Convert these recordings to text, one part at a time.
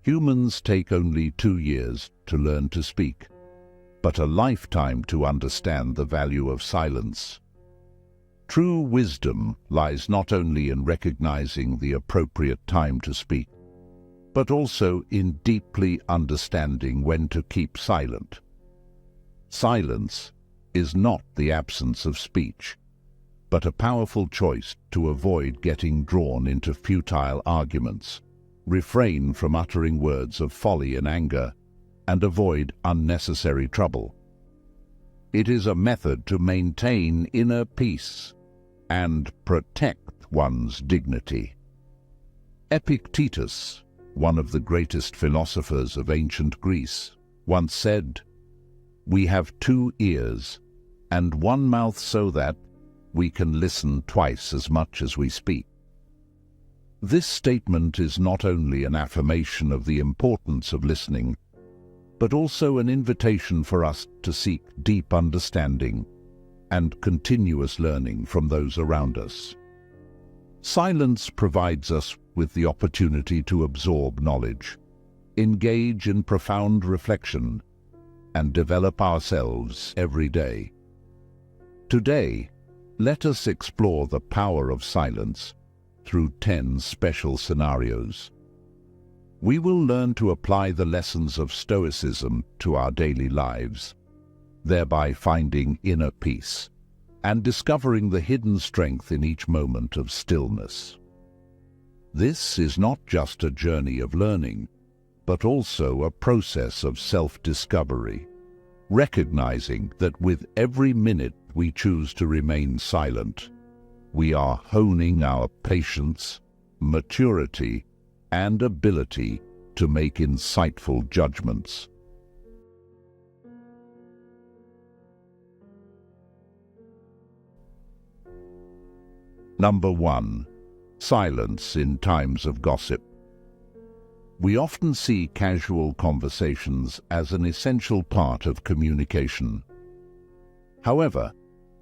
Humans take only 2 years to learn to speak, but a lifetime to understand the value of silence. True wisdom lies not only in recognizing the appropriate time to speak, but also in deeply understanding when to keep silent. Silence is not the absence of speech, but a powerful choice to avoid getting drawn into futile arguments, refrain from uttering words of folly and anger, and avoid unnecessary trouble. It is a method to maintain inner peace and protect one's dignity. Epictetus, one of the greatest philosophers of ancient Greece, once said, "We have 2 ears and 1 mouth so that we can listen twice as much as we speak." This statement is not only an affirmation of the importance of listening, but also an invitation for us to seek deep understanding and continuous learning from those around us. Silence provides us with the opportunity to absorb knowledge, engage in profound reflection, and develop ourselves every day. Today, let us explore the power of silence through 10 special scenarios. We will learn to apply the lessons of Stoicism to our daily lives, thereby finding inner peace and discovering the hidden strength in each moment of stillness. This is not just a journey of learning, but also a process of self-discovery, recognizing that with every minute we choose to remain silent, we are honing our patience, maturity, and ability to make insightful judgments. Number 1. Silence in times of gossip. We often see casual conversations as an essential part of communication. However,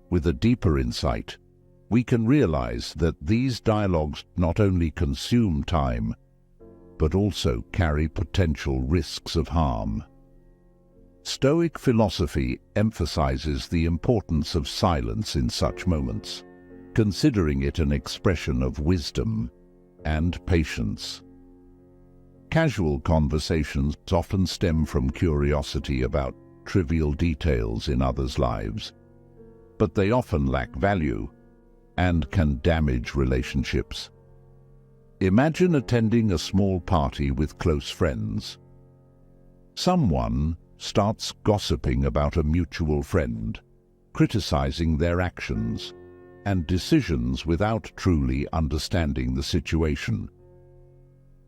with a deeper insight, we can realize that these dialogues not only consume time, but also carry potential risks of harm. Stoic philosophy emphasizes the importance of silence in such moments, considering it an expression of wisdom and patience. Casual conversations often stem from curiosity about trivial details in others' lives, but they often lack value and can damage relationships. Imagine attending a small party with close friends. Someone starts gossiping about a mutual friend, criticizing their actions and decisions without truly understanding the situation.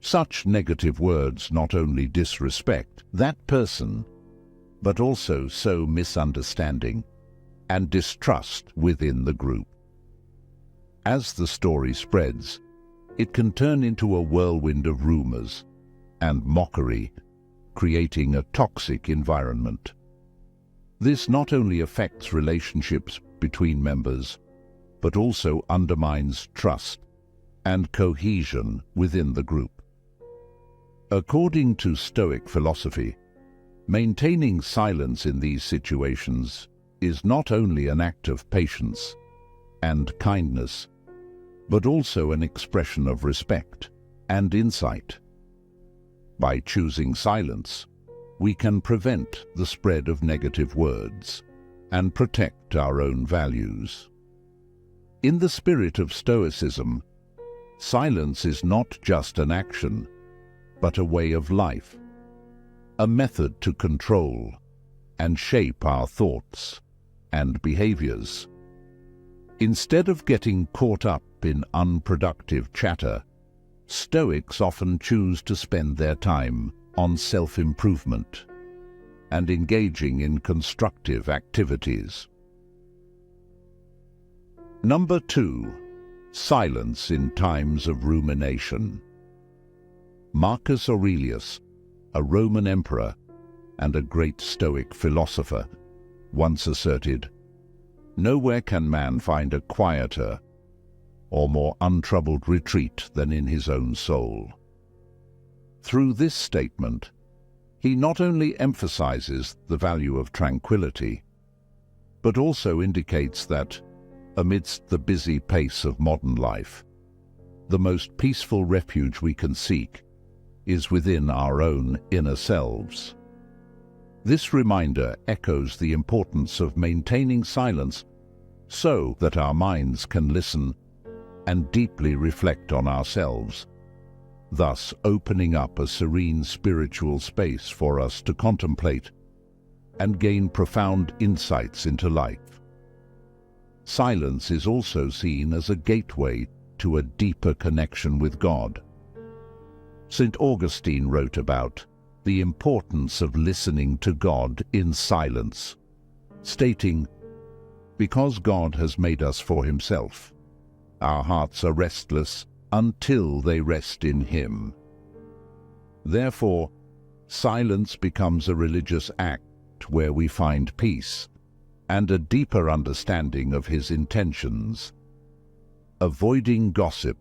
Such negative words not only disrespect that person, but also sow misunderstanding and distrust within the group. As the story spreads, it can turn into a whirlwind of rumors and mockery, creating a toxic environment. This not only affects relationships between members, but also undermines trust and cohesion within the group. According to Stoic philosophy, maintaining silence in these situations is not only an act of patience and kindness, but also an expression of respect and insight. By choosing silence, we can prevent the spread of negative words and protect our own values. In the spirit of Stoicism, silence is not just an action, but a way of life, a method to control and shape our thoughts and behaviors. Instead of getting caught up in unproductive chatter, Stoics often choose to spend their time on self-improvement and engaging in constructive activities. Number 2. Silence in times of rumination. Marcus Aurelius, a Roman emperor and a great Stoic philosopher, once asserted, "Nowhere can man find a quieter or more untroubled retreat than in his own soul." Through this statement, he not only emphasizes the value of tranquility, but also indicates that, amidst the busy pace of modern life, the most peaceful refuge we can seek is within our own inner selves. This reminder echoes the importance of maintaining silence so that our minds can listen and deeply reflect on ourselves, thus opening up a serene spiritual space for us to contemplate and gain profound insights into life. Silence is also seen as a gateway to a deeper connection with God. St. Augustine wrote about the importance of listening to God in silence, stating, "Because God has made us for himself, our hearts are restless until they rest in him." Therefore, silence becomes a religious act where we find peace and a deeper understanding of his intentions. Avoiding gossip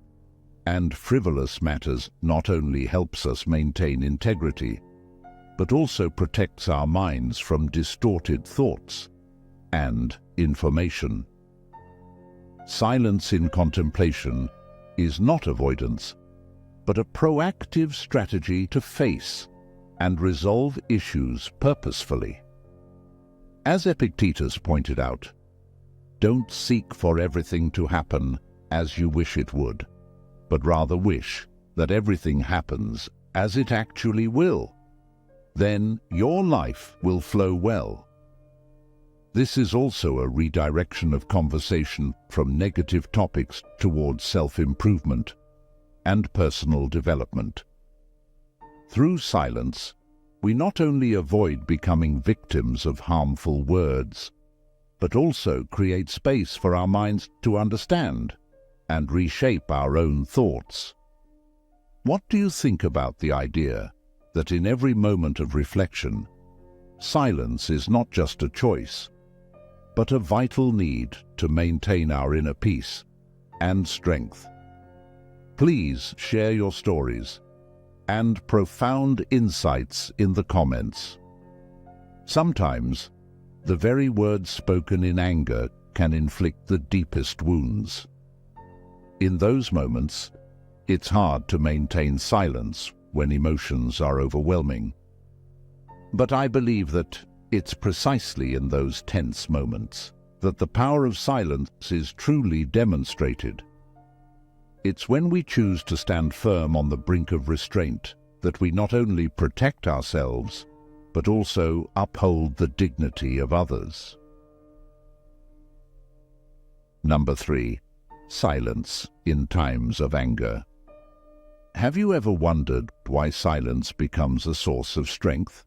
and frivolous matters not only helps us maintain integrity, but also protects our minds from distorted thoughts and information. Silence in contemplation is not avoidance, but a proactive strategy to face and resolve issues purposefully. As Epictetus pointed out, don't seek for everything to happen as you wish it would, but rather wish that everything happens as it actually will. Then your life will flow well. This is also a redirection of conversation from negative topics towards self-improvement and personal development. Through silence, we not only avoid becoming victims of harmful words, but also create space for our minds to understand and reshape our own thoughts. What do you think about the idea that in every moment of reflection, silence is not just a choice, but a vital need to maintain our inner peace and strength? Please share your stories and profound insights in the comments. Sometimes, the very words spoken in anger can inflict the deepest wounds. In those moments, it's hard to maintain silence when emotions are overwhelming. But I believe that it's precisely in those tense moments that the power of silence is truly demonstrated. It's when we choose to stand firm on the brink of restraint that we not only protect ourselves, but also uphold the dignity of others. Number 3. Silence in times of anger. Have you ever wondered why silence becomes a source of strength?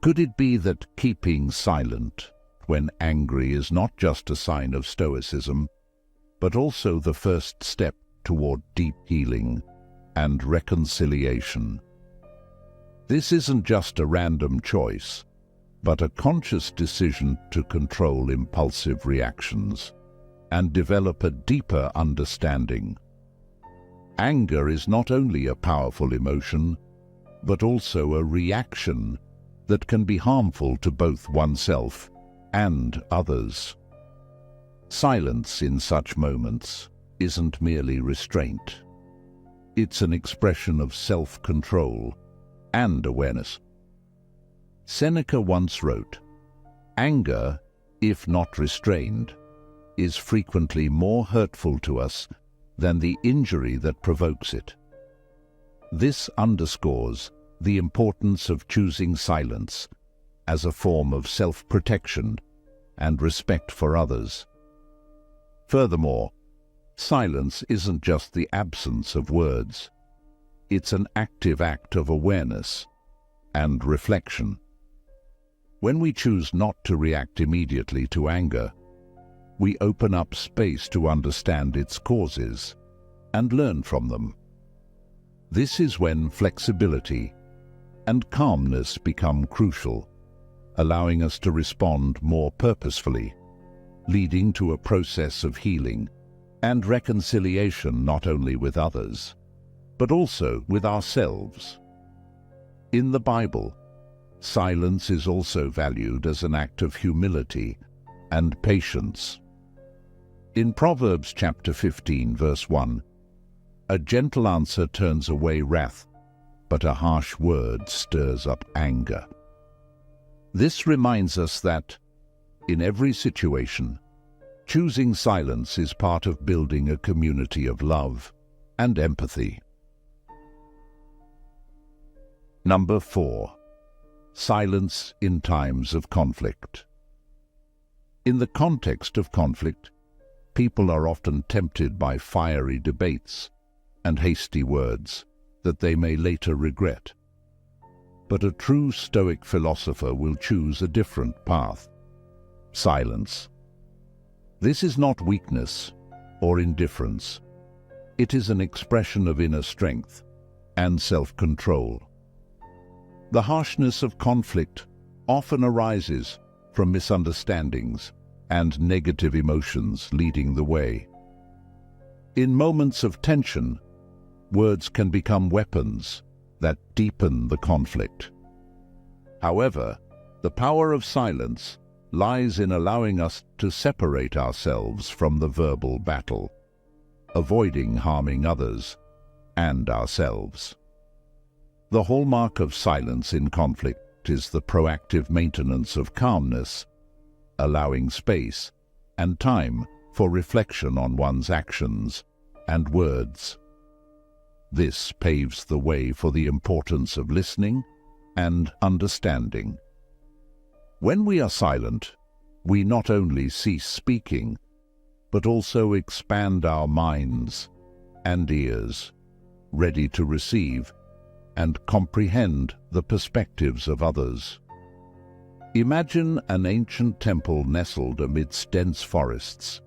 Could it be that keeping silent when angry is not just a sign of Stoicism, but also the first step toward deep healing and reconciliation? This isn't just a random choice, but a conscious decision to control impulsive reactions and develop a deeper understanding. Anger is not only a powerful emotion, but also a reaction that can be harmful to both oneself and others. Silence in such moments isn't merely restraint. It's an expression of self-control and awareness. Seneca once wrote, "Anger, if not restrained, is frequently more hurtful to us than the injury that provokes it." This underscores the importance of choosing silence as a form of self-protection and respect for others. Furthermore, silence isn't just the absence of words. It's an active act of awareness and reflection. When we choose not to react immediately to anger, we open up space to understand its causes and learn from them. This is when flexibility and calmness become crucial, allowing us to respond more purposefully, leading to a process of healing and reconciliation not only with others, but also with ourselves. In the Bible, silence is also valued as an act of humility and patience. In Proverbs chapter 15, verse 1, "A gentle answer turns away wrath, but a harsh word stirs up anger." This reminds us that, in every situation, choosing silence is part of building a community of love and empathy. Number 4. Silence in times of conflict. In the context of conflict, people are often tempted by fiery debates and hasty words that they may later regret. But a true Stoic philosopher will choose a different path: silence. This is not weakness or indifference. It is an expression of inner strength and self-control. The harshness of conflict often arises from misunderstandings and negative emotions leading the way. In moments of tension, words can become weapons that deepen the conflict. However, the power of silence lies in allowing us to separate ourselves from the verbal battle, avoiding harming others and ourselves. The hallmark of silence in conflict is the proactive maintenance of calmness, allowing space and time for reflection on one's actions and words. This paves the way for the importance of listening and understanding. When we are silent, we not only cease speaking, but also expand our minds and ears, ready to receive and comprehend the perspectives of others. Imagine an ancient temple nestled amidst dense forests,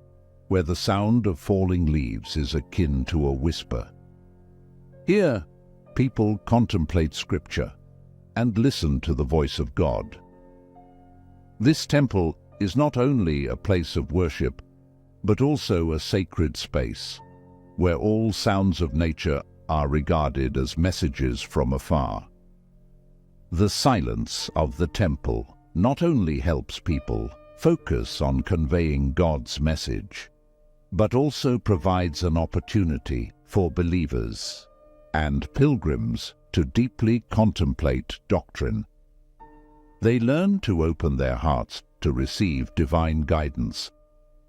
where the sound of falling leaves is akin to a whisper. Here, people contemplate Scripture and listen to the voice of God. This temple is not only a place of worship, but also a sacred space, where all sounds of nature are regarded as messages from afar. The silence of the temple not only helps people focus on conveying God's message, but also provides an opportunity for believers and pilgrims to deeply contemplate doctrine. They learn to open their hearts to receive divine guidance,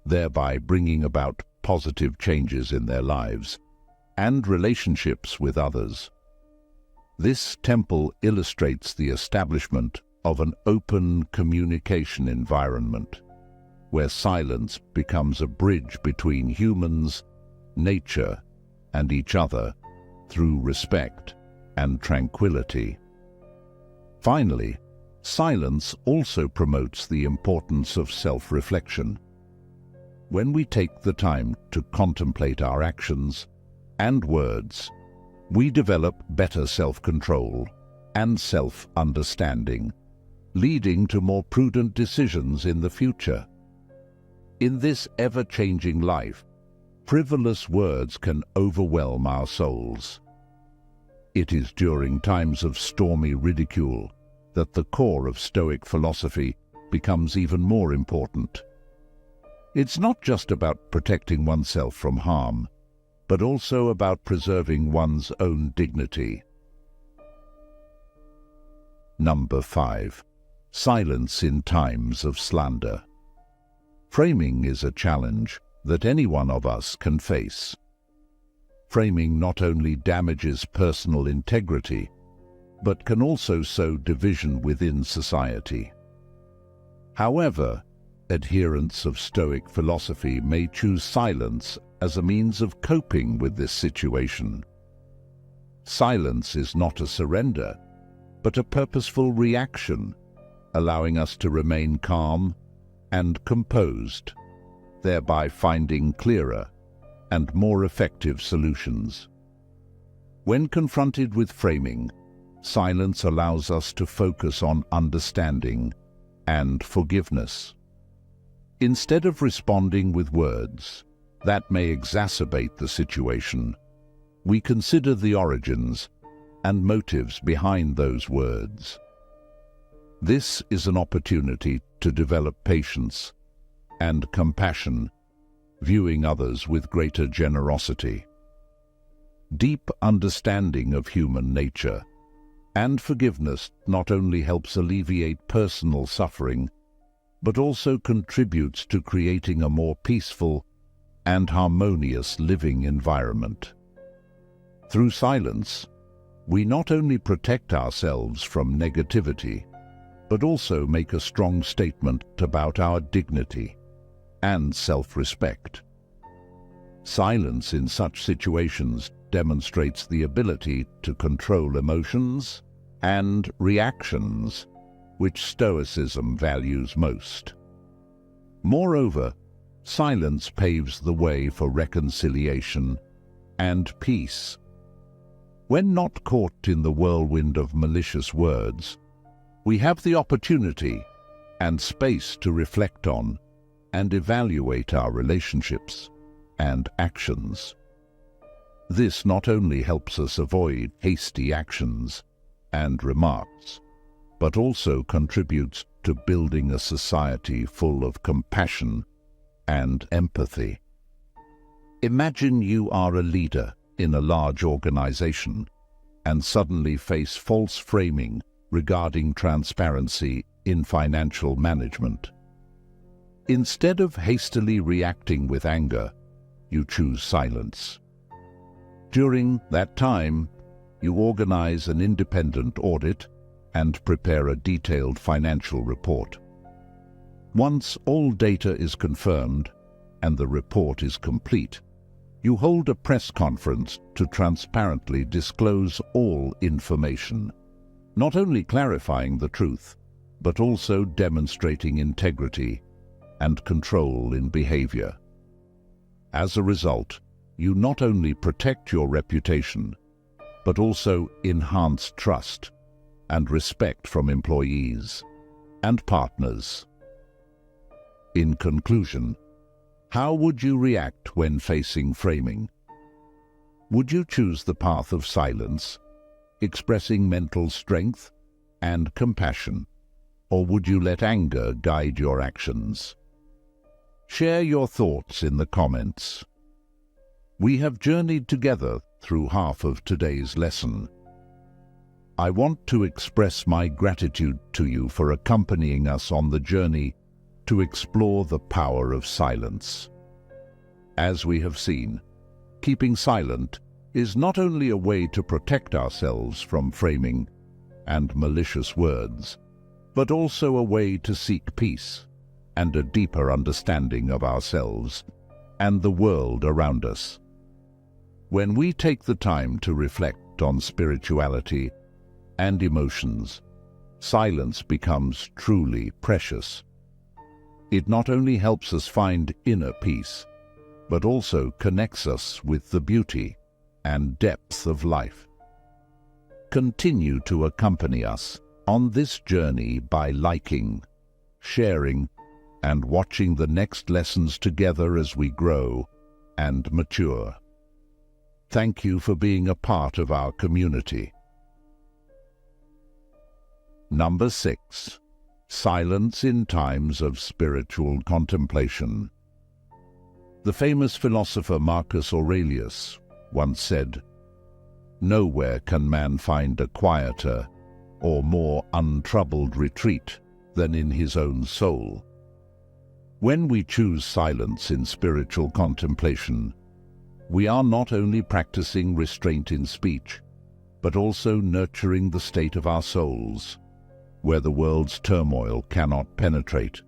thereby bringing about positive changes in their lives and relationships with others. This temple illustrates the establishment of an open communication environment, where silence becomes a bridge between humans, nature, and each other through respect and tranquility. Finally, silence also promotes the importance of self-reflection. When we take the time to contemplate our actions and words, we develop better self-control and self-understanding, leading to more prudent decisions in the future. In this ever-changing life, frivolous words can overwhelm our souls. It is during times of stormy ridicule that the core of Stoic philosophy becomes even more important. It's not just about protecting oneself from harm, but also about preserving one's own dignity. Number 5. Silence in times of slander. Framing is a challenge that any one of us can face. Framing not only damages personal integrity, but can also sow division within society. However, adherents of Stoic philosophy may choose silence as a means of coping with this situation. Silence is not a surrender, but a purposeful reaction, allowing us to remain calm and composed, thereby finding clearer and more effective solutions. When confronted with framing, silence allows us to focus on understanding and forgiveness. Instead of responding with words that may exacerbate the situation, we consider the origins and motives behind those words. This is an opportunity to develop patience and compassion, viewing others with greater generosity. Deep understanding of human nature and forgiveness not only helps alleviate personal suffering, but also contributes to creating a more peaceful and harmonious living environment. Through silence, we not only protect ourselves from negativity, but also make a strong statement about our dignity and self-respect. Silence in such situations demonstrates the ability to control emotions and reactions, which Stoicism values most. Moreover, silence paves the way for reconciliation and peace. When not caught in the whirlwind of malicious words, we have the opportunity and space to reflect on and evaluate our relationships and actions. This not only helps us avoid hasty actions and remarks, but also contributes to building a society full of compassion and empathy. Imagine you are a leader in a large organization and suddenly face false framing regarding transparency in financial management. Instead of hastily reacting with anger, you choose silence. During that time, you organize an independent audit and prepare a detailed financial report. Once all data is confirmed and the report is complete, you hold a press conference to transparently disclose all information, not only clarifying the truth, but also demonstrating integrity and control in behavior. As a result, you not only protect your reputation, but also enhance trust and respect from employees and partners. In conclusion, how would you react when facing framing? Would you choose the path of silence, expressing mental strength and compassion, or would you let anger guide your actions? Share your thoughts in the comments. We have journeyed together through half of today's lesson. I want to express my gratitude to you for accompanying us on the journey to explore the power of silence. As we have seen, keeping silent is not only a way to protect ourselves from framing and malicious words, but also a way to seek peace and a deeper understanding of ourselves and the world around us. When we take the time to reflect on spirituality and emotions, silence becomes truly precious. It not only helps us find inner peace, but also connects us with the beauty and depth of life. Continue to accompany us on this journey by liking, sharing, and watching the next lessons together as we grow and mature. Thank you for being a part of our community. Number 6. Silence in times of spiritual contemplation. The famous philosopher Marcus Aurelius once said, "Nowhere can man find a quieter or more untroubled retreat than in his own soul." When we choose silence in spiritual contemplation, we are not only practicing restraint in speech, but also nurturing the state of our souls, where the world's turmoil cannot penetrate.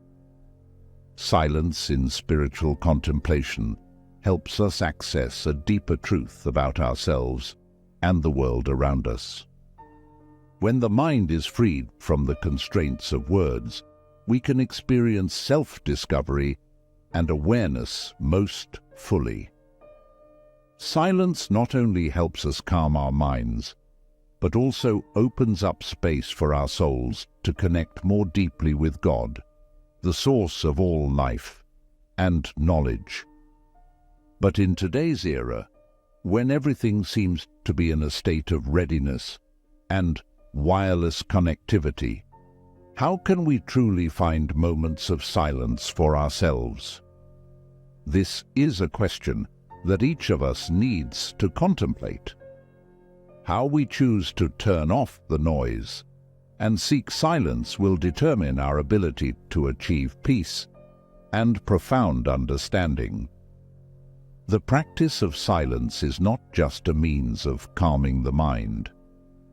Silence in spiritual contemplation helps us access a deeper truth about ourselves and the world around us. When the mind is freed from the constraints of words, we can experience self-discovery and awareness most fully. Silence not only helps us calm our minds, but also opens up space for our souls to connect more deeply with God, the source of all life and knowledge. But in today's era, when everything seems to be in a state of readiness and wireless connectivity, how can we truly find moments of silence for ourselves? This is a question that each of us needs to contemplate. How we choose to turn off the noise and seek silence will determine our ability to achieve peace and profound understanding. The practice of silence is not just a means of calming the mind,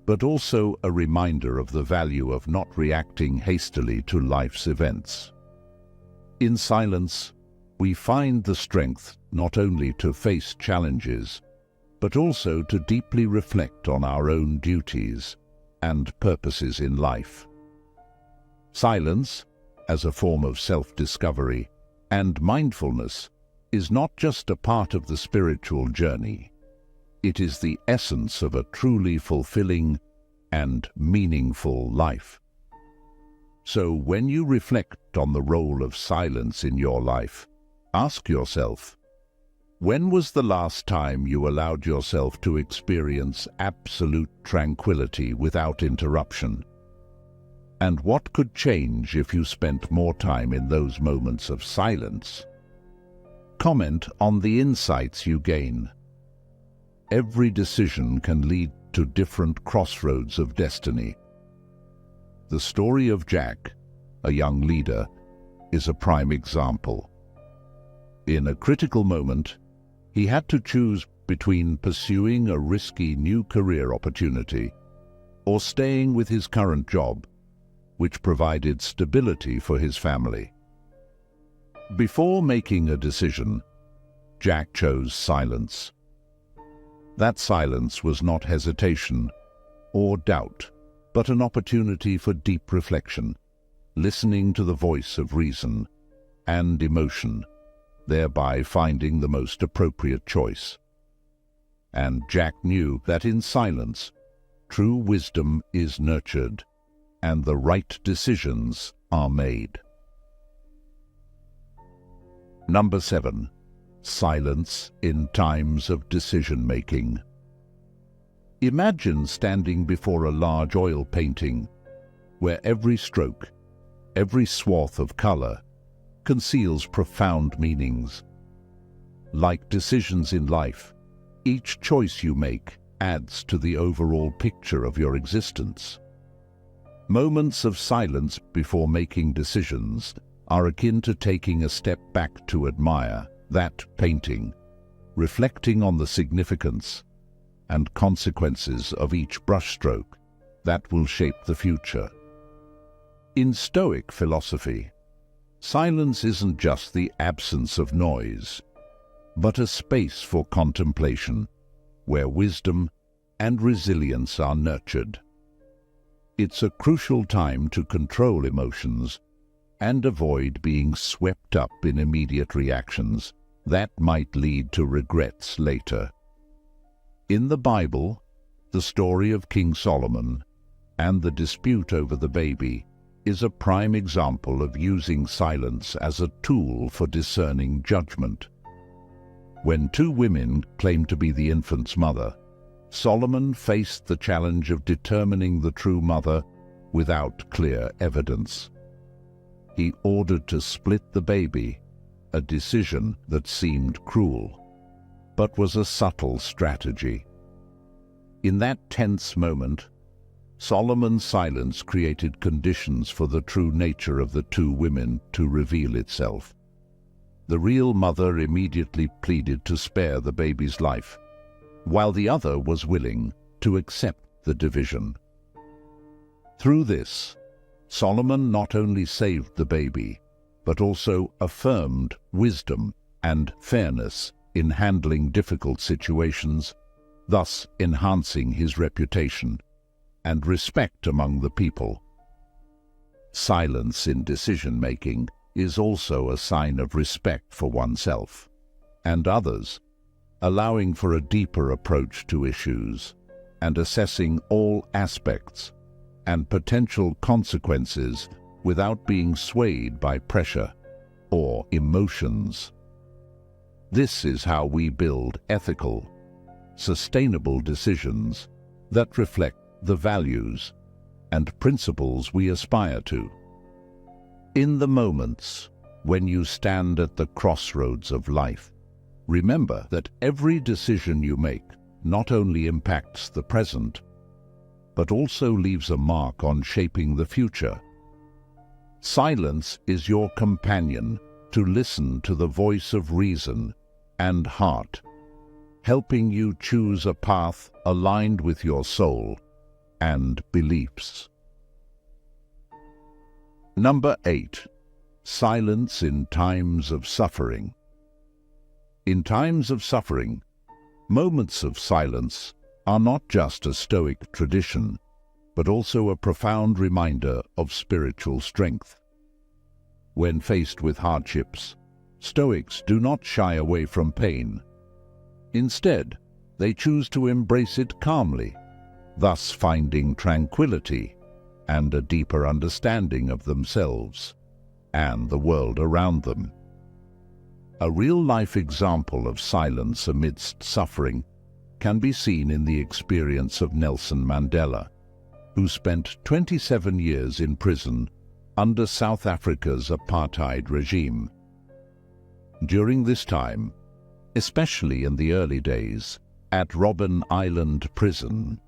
but also a reminder of the value of not reacting hastily to life's events. In silence, we find the strength not only to face challenges, but also to deeply reflect on our own duties and purposes in life. Silence, as a form of self-discovery and mindfulness, is not just a part of the spiritual journey. It is the essence of a truly fulfilling and meaningful life. So when you reflect on the role of silence in your life, ask yourself, when was the last time you allowed yourself to experience absolute tranquility without interruption? And what could change if you spent more time in those moments of silence? Comment on the insights you gain. Every decision can lead to different crossroads of destiny. The story of Jack, a young leader, is a prime example. In a critical moment, he had to choose between pursuing a risky new career opportunity or staying with his current job, which provided stability for his family. Before making a decision, Jack chose silence. That silence was not hesitation or doubt, but an opportunity for deep reflection, listening to the voice of reason and emotion, thereby finding the most appropriate choice. And Jack knew that in silence, true wisdom is nurtured and the right decisions are made. Number 7. Silence in times of decision-making. Imagine standing before a large oil painting where every stroke, every swath of color conceals profound meanings. Like decisions in life, each choice you make adds to the overall picture of your existence. Moments of silence before making decisions are akin to taking a step back to admire that painting, reflecting on the significance and consequences of each brushstroke that will shape the future. In Stoic philosophy, silence isn't just the absence of noise, but a space for contemplation, where wisdom and resilience are nurtured. It's a crucial time to control emotions and avoid being swept up in immediate reactions that might lead to regrets later. In the Bible, the story of King Solomon and the dispute over the baby is a prime example of using silence as a tool for discerning judgment. When two women claimed to be the infant's mother, Solomon faced the challenge of determining the true mother without clear evidence. He ordered to split the baby, a decision that seemed cruel, but was a subtle strategy. In that tense moment, Solomon's silence created conditions for the true nature of the two women to reveal itself. The real mother immediately pleaded to spare the baby's life, while the other was willing to accept the division. Through this, Solomon not only saved the baby, but also affirmed wisdom and fairness in handling difficult situations, thus enhancing his reputation and respect among the people. Silence in decision-making is also a sign of respect for oneself and others, allowing for a deeper approach to issues and assessing all aspects and potential consequences without being swayed by pressure or emotions. This is how we build ethical, sustainable decisions that reflect the values and principles we aspire to. In the moments when you stand at the crossroads of life, remember that every decision you make not only impacts the present, but also leaves a mark on shaping the future. Silence is your companion to listen to the voice of reason and heart, helping you choose a path aligned with your soul and beliefs. Number 8. Silence in times of suffering. In times of suffering, moments of silence are not just a Stoic tradition, but also a profound reminder of spiritual strength. When faced with hardships, Stoics do not shy away from pain. Instead, they choose to embrace it calmly, thus finding tranquility and a deeper understanding of themselves and the world around them. A real-life example of silence amidst suffering can be seen in the experience of Nelson Mandela, who spent 27 years in prison under South Africa's apartheid regime. During this time, especially in the early days, at Robben Island Prison,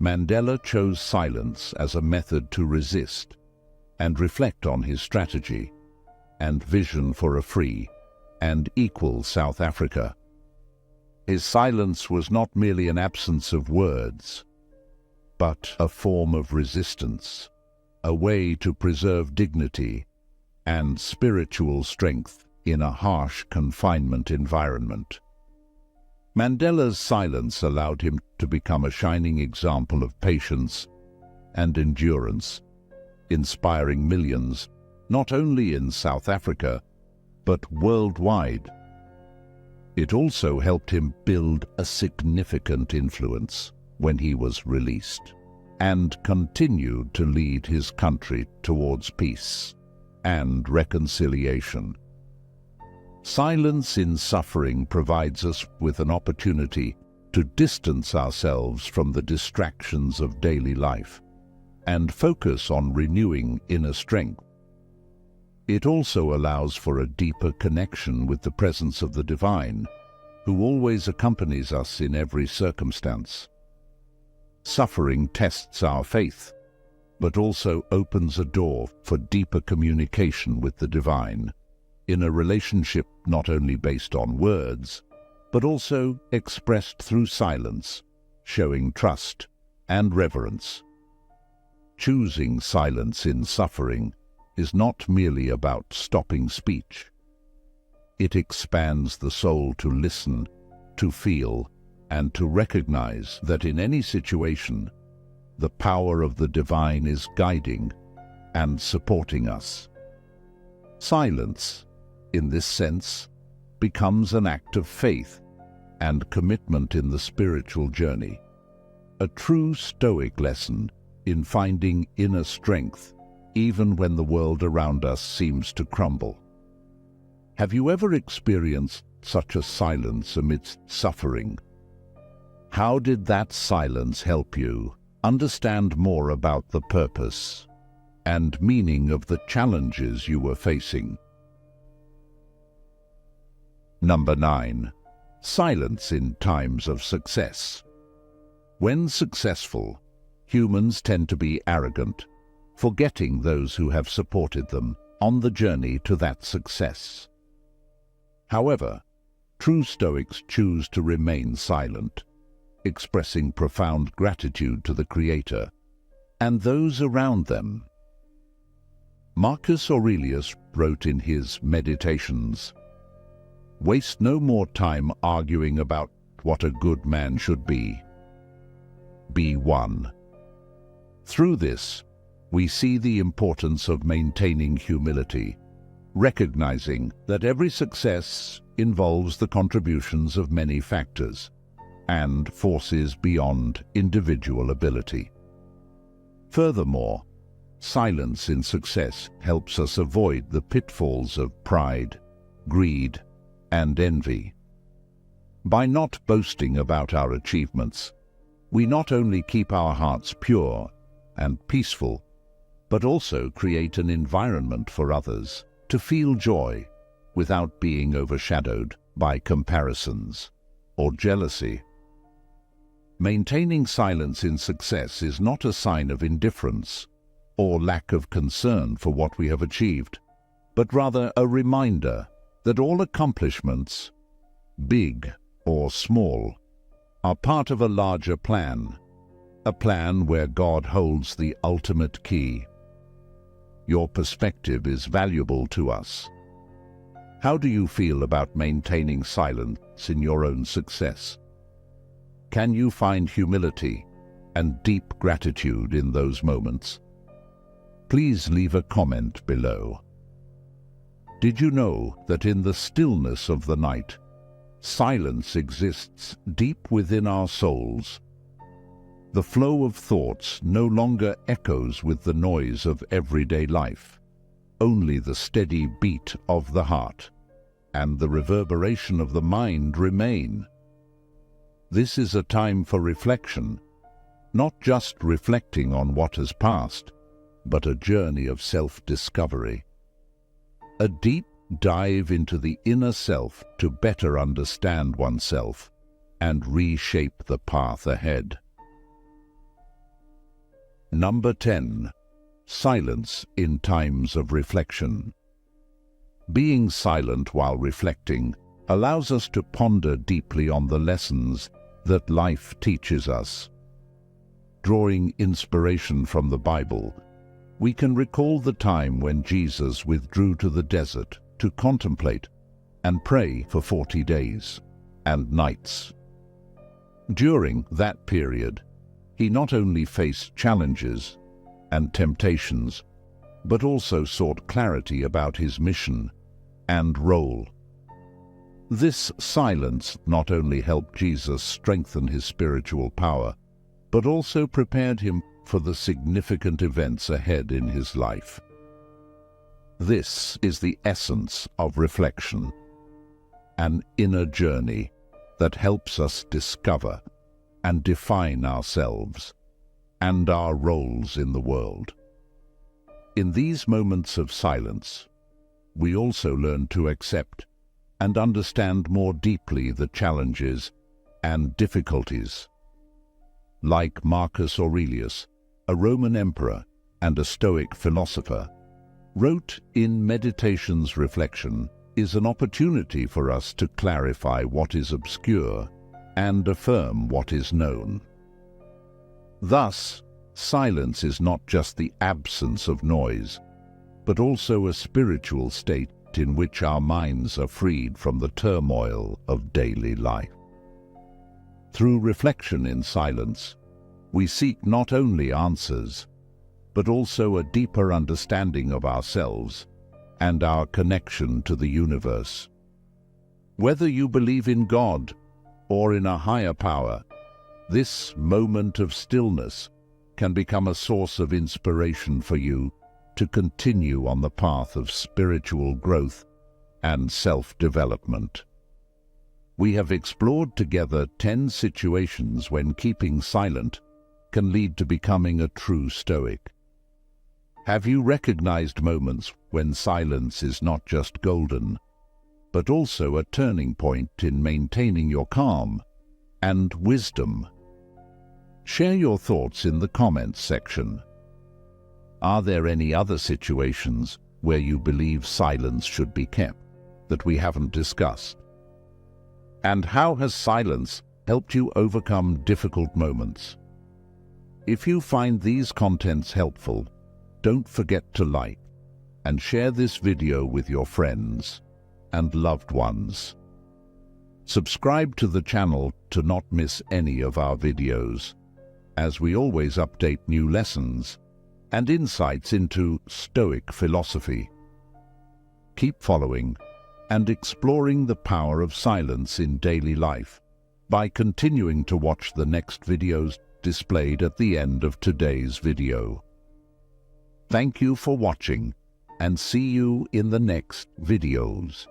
Mandela chose silence as a method to resist and reflect on his strategy and vision for a free and equal South Africa. His silence was not merely an absence of words, but a form of resistance, a way to preserve dignity and spiritual strength in a harsh confinement environment. Mandela's silence allowed him to become a shining example of patience and endurance, inspiring millions, not only in South Africa, but worldwide. It also helped him build a significant influence when he was released, and continued to lead his country towards peace and reconciliation. Silence in suffering provides us with an opportunity to distance ourselves from the distractions of daily life and focus on renewing inner strength. It also allows for a deeper connection with the presence of the divine, who always accompanies us in every circumstance. Suffering tests our faith, but also opens a door for deeper communication with the divine, in a relationship not only based on words, but also expressed through silence, showing trust and reverence. Choosing silence in suffering is not merely about stopping speech. It expands the soul to listen, to feel, and to recognize that in any situation, the power of the divine is guiding and supporting us. Silence, in this sense, becomes an act of faith and commitment in the spiritual journey, a true Stoic lesson in finding inner strength even when the world around us seems to crumble. Have you ever experienced such a silence amidst suffering? How did that silence help you understand more about the purpose and meaning of the challenges you were facing? Number 9. Silence in times of success. When successful, humans tend to be arrogant, forgetting those who have supported them on the journey to that success. However, true Stoics choose to remain silent, expressing profound gratitude to the Creator and those around them. Marcus Aurelius wrote in his Meditations, "Waste no more time arguing about what a good man should be. Be one." Through this, we see the importance of maintaining humility, recognizing that every success involves the contributions of many factors and forces beyond individual ability. Furthermore, silence in success helps us avoid the pitfalls of pride, greed, and envy. By not boasting about our achievements, we not only keep our hearts pure and peaceful, but also create an environment for others to feel joy without being overshadowed by comparisons or jealousy. Maintaining silence in success is not a sign of indifference or lack of concern for what we have achieved, but rather a reminder that all accomplishments, big or small, are part of a larger plan, a plan where God holds the ultimate key. Your perspective is valuable to us. How do you feel about maintaining silence in your own success? Can you find humility and deep gratitude in those moments? Please leave a comment below. Did you know that in the stillness of the night, silence exists deep within our souls? The flow of thoughts no longer echoes with the noise of everyday life. Only the steady beat of the heart and the reverberation of the mind remain. This is a time for reflection, not just reflecting on what has passed, but a journey of self-discovery. A deep dive into the inner self to better understand oneself and reshape the path ahead. Number 10. Silence in times of reflection. Being silent while reflecting allows us to ponder deeply on the lessons that life teaches us. Drawing inspiration from the Bible, we can recall the time when Jesus withdrew to the desert to contemplate and pray for 40 days and nights. During that period, he not only faced challenges and temptations, but also sought clarity about his mission and role. This silence not only helped Jesus strengthen his spiritual power, but also prepared him for the significant events ahead in his life. This is the essence of reflection, an inner journey that helps us discover and define ourselves and our roles in the world. In these moments of silence, we also learn to accept and understand more deeply the challenges and difficulties. Like Marcus Aurelius, a Roman emperor and a Stoic philosopher, wrote in Meditations, reflection is an opportunity for us to clarify what is obscure and affirm what is known. Thus, silence is not just the absence of noise, but also a spiritual state in which our minds are freed from the turmoil of daily life. Through reflection in silence, we seek not only answers, but also a deeper understanding of ourselves and our connection to the universe. Whether you believe in God or in a higher power, this moment of stillness can become a source of inspiration for you to continue on the path of spiritual growth and self-development. We have explored together 10 situations when keeping silent can lead to becoming a true Stoic. Have you recognized moments when silence is not just golden, but also a turning point in maintaining your calm and wisdom? Share your thoughts in the comments section. Are there any other situations where you believe silence should be kept that we haven't discussed? And how has silence helped you overcome difficult moments? If you find these contents helpful, don't forget to like and share this video with your friends and loved ones. Subscribe to the channel to not miss any of our videos, as we always update new lessons and insights into Stoic philosophy. Keep following and exploring the power of silence in daily life by continuing to watch the next videos displayed at the end of today's video. Thank you for watching, and see you in the next videos.